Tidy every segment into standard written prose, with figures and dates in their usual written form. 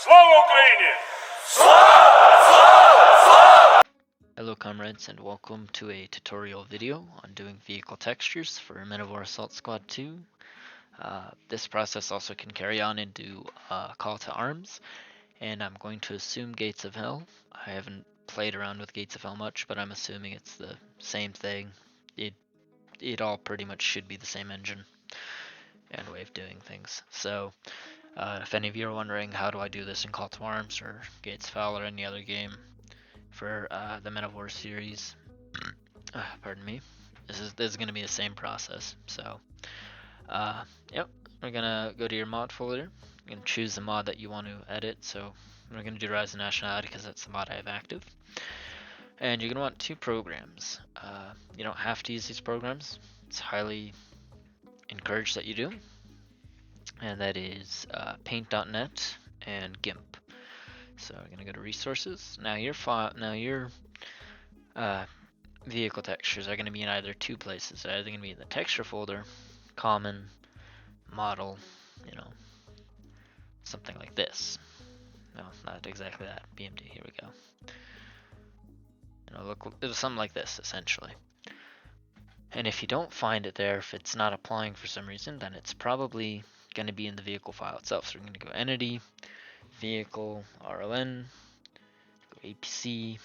Слава Україні! Hello comrades and welcome to a tutorial video on doing vehicle textures for Men of War Assault Squad 2. This process also can carry on into Call to Arms, and I'm going to assume Gates of Hell. I haven't played around with Gates of Hell much, but I'm assuming it's the same thing. It all pretty much should be the same engine and way of doing things. So if any of you are wondering how do I do this in Call to Arms or Gates of Hell or any other game for the Men of War series, pardon me, this is going to be the same process. So yep, we're gonna go to your mod folder. You're gonna choose the mod that you want to edit. So we're gonna do Rise of Nationality because that's the mod I have active. And you're gonna want two programs. You don't have to use these programs. It's highly encouraged that you do. And that is Paint.net and GIMP. So we're gonna go to Resources. Now your vehicle textures are gonna be in either two places. They're either gonna be in the texture folder, Common, Model, something like this. No, not exactly that. BMD. Here we go. Look, it was something like this essentially. And if you don't find it there, if it's not applying for some reason, then it's probably going to be in the vehicle file itself. So we're going to go Entity, Vehicle, RON, go APC.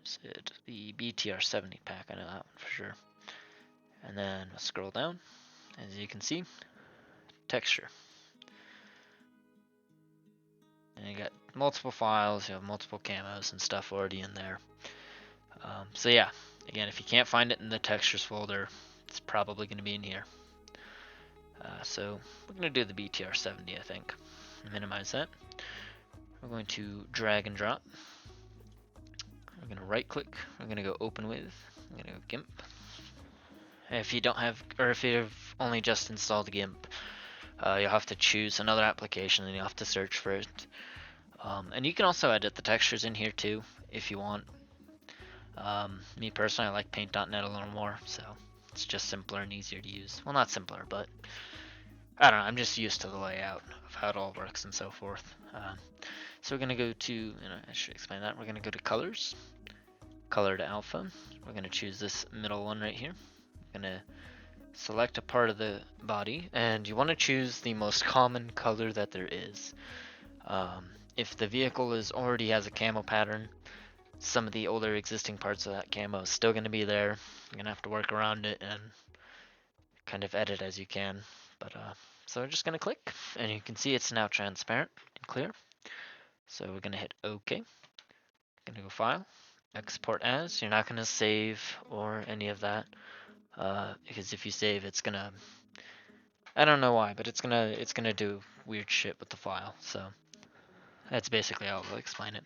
Is it the BTR70 pack? I know that one for sure. And then we'll scroll down. As you can see, texture. And you got multiple files, you have multiple camos and stuff already in there. So yeah, again, if you can't find it in the textures folder, it's probably going to be in here. So we're going to do the BTR70, I think. Minimize that. We're going to drag and drop. We're going to right click. We're going to go open with. I'm going to go GIMP. If you don't have, or if you've only just installed GIMP, you'll have to choose another application and you'll have to search for it. And you can also edit the textures in here too, if you want. Me personally, I like Paint.net a little more, so it's just simpler and easier to use. Well, not simpler, but I don't know, I'm just used to the layout of how it all works and so forth. So we're going to go to, I should explain that, we're going to go to Colors, Color to Alpha. We're going to choose this middle one right here. We're going to select a part of the body, and you want to choose the most common color that there is. If the vehicle already has a camo pattern, some of the older existing parts of that camo is still going to be there. You're going to have to work around it and kind of edit as you can. But so we're just going to click, and you can see it's now transparent and clear. So we're going to hit OK. Going to go File, Export As. You're not going to save or any of that, because if you save, it's going to, I don't know why, but it's gonna do weird shit with the file. So that's basically how I'll explain it.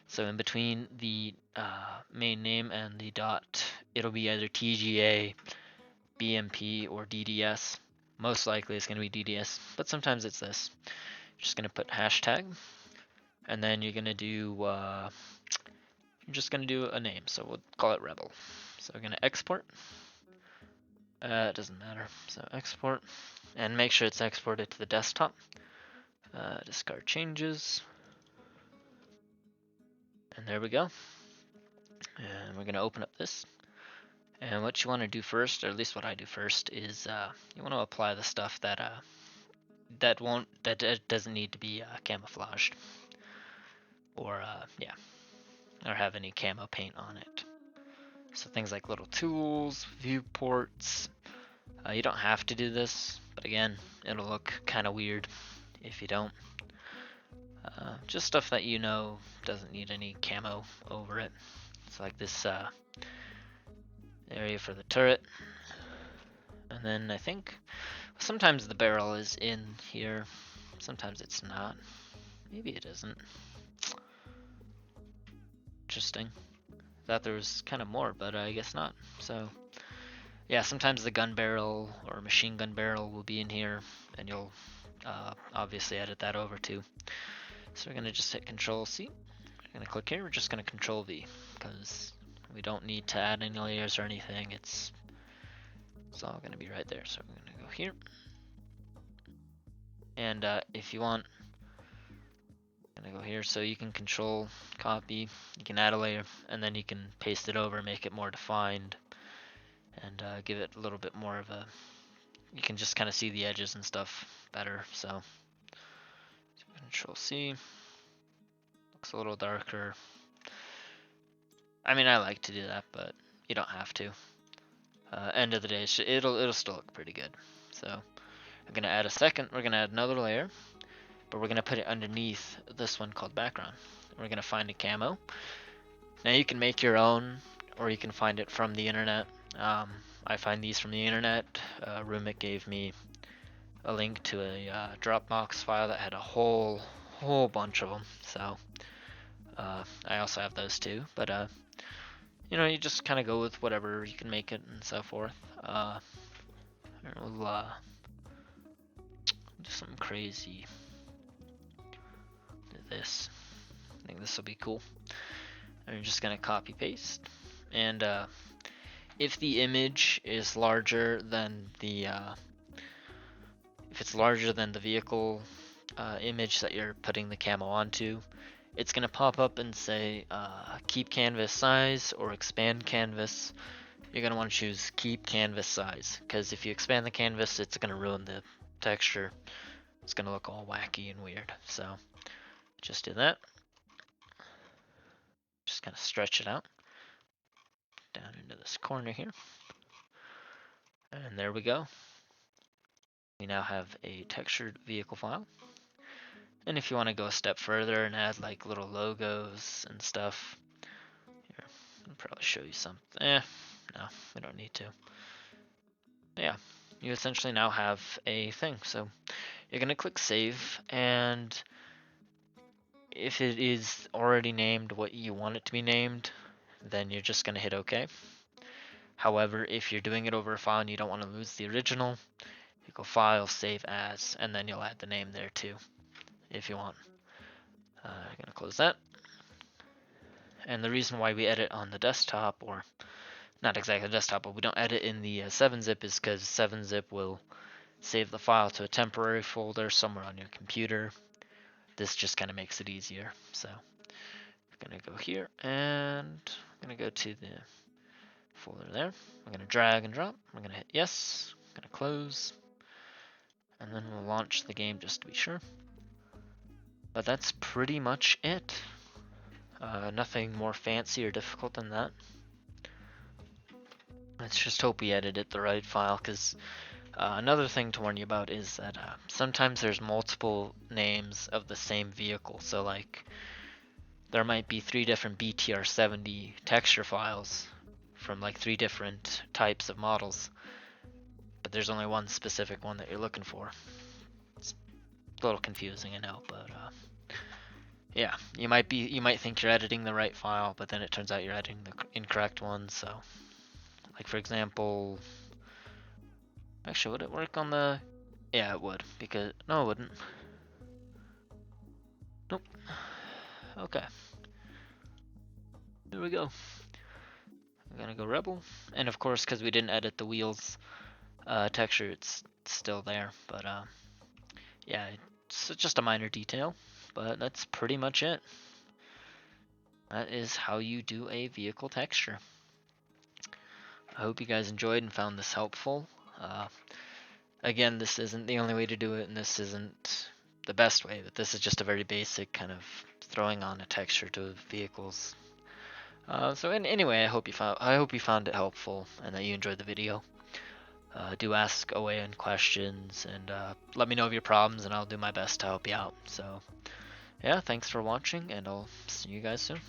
So in between the main name and the dot, it'll be either TGA, BMP, or DDS. Most likely it's going to be DDS, but sometimes it's this. You're just going to put hashtag, and then you're going to do, a name. So we'll call it Rebel. So we're going to export. It doesn't matter. So export, and make sure it's exported to the desktop. Discard changes. And there we go. And we're going to open up this. And what you want to do first, or at least what I do first, is you want to apply the stuff that doesn't need to be camouflaged, or or have any camo paint on it. So things like little tools, viewports. You don't have to do this, but again, it'll look kind of weird if you don't. Just stuff that doesn't need any camo over it. It's like this area for the turret. And then I think sometimes the barrel is in here, sometimes it's not. Maybe it isn't. Interesting. Thought there was kind of more, but I guess not. So yeah, sometimes the gun barrel or machine gun barrel will be in here, and you'll obviously edit that over too. So we're going to just hit Control C. We're going to click here. We're just going to Control V because we don't need to add any layers or anything. It's all going to be right there. So we're going to go here. And if you want gonna go here, so you can control copy, you can add a layer, and then you can paste it over, make it more defined, and give it a little bit more of a, you can just kind of see the edges and stuff better. So Control C, looks a little darker. I mean, I like to do that, but you don't have to. End of the day, it'll still look pretty good. So I'm gonna add a second. We're gonna add another layer, but we're gonna put it underneath this one called background. We're gonna find a camo. Now you can make your own, or you can find it from the internet. I find these from the internet. Rumik gave me a link to a Dropbox file that had a whole bunch of them. So I also have those too. But you know, you just kind of go with whatever you can make it and so forth. We'll do something crazy. Do this. I think this will be cool. And you're just gonna copy paste, and if the image is larger than the vehicle image that you're putting the camo onto, it's gonna pop up and say keep canvas size or expand canvas. You're gonna want to choose keep canvas size, because if you expand the canvas, it's gonna ruin the texture. It's gonna look all wacky and weird. So just do that. Just kind of stretch it out down into this corner here. And there we go. We now have a textured vehicle file. And if you want to go a step further and add like little logos and stuff, here, I'll probably show you something. No, we don't need to. But yeah, you essentially now have a thing. So you're going to click save, and if it is already named what you want it to be named, then you're just going to hit OK. However, if you're doing it over a file and you don't want to lose the original, you go File, Save As, and then you'll add the name there too, if you want. I'm going to close that. And the reason why we edit on the desktop, or not exactly the desktop, but we don't edit in the 7-zip is because 7-zip will save the file to a temporary folder somewhere on your computer. This just kind of makes it easier. So we're going to go here, and I'm going to go to the folder there. I'm going to drag and drop. We're going to hit yes. I'm going to close. And then we'll launch the game just to be sure. But that's pretty much it. Nothing more fancy or difficult than that. Let's just hope we edited the right file, because another thing to warn you about is that sometimes there's multiple names of the same vehicle. So like there might be 3 different BTR70 texture files from like 3 different types of models, but there's only one specific one that you're looking for. It's a little confusing, I know, but yeah, you might think you're editing the right file, but then it turns out you're editing the incorrect one. So like for example, actually, would it work on the, yeah, it would, because no, it wouldn't. Nope. Okay, there we go. I'm gonna go Rebel, and of course, because we didn't edit the wheels texture, it's still there. But yeah, it's just a minor detail, but that's pretty much it. That is how you do a vehicle texture. I hope you guys enjoyed and found this helpful. Again, this isn't the only way to do it, and this isn't the best way, but this is just a very basic kind of throwing on a texture to vehicles. So anyway, I hope you found it helpful and that you enjoyed the video. Do ask away in questions, and let me know of your problems, and I'll do my best to help you out. So yeah, thanks for watching, and I'll see you guys soon.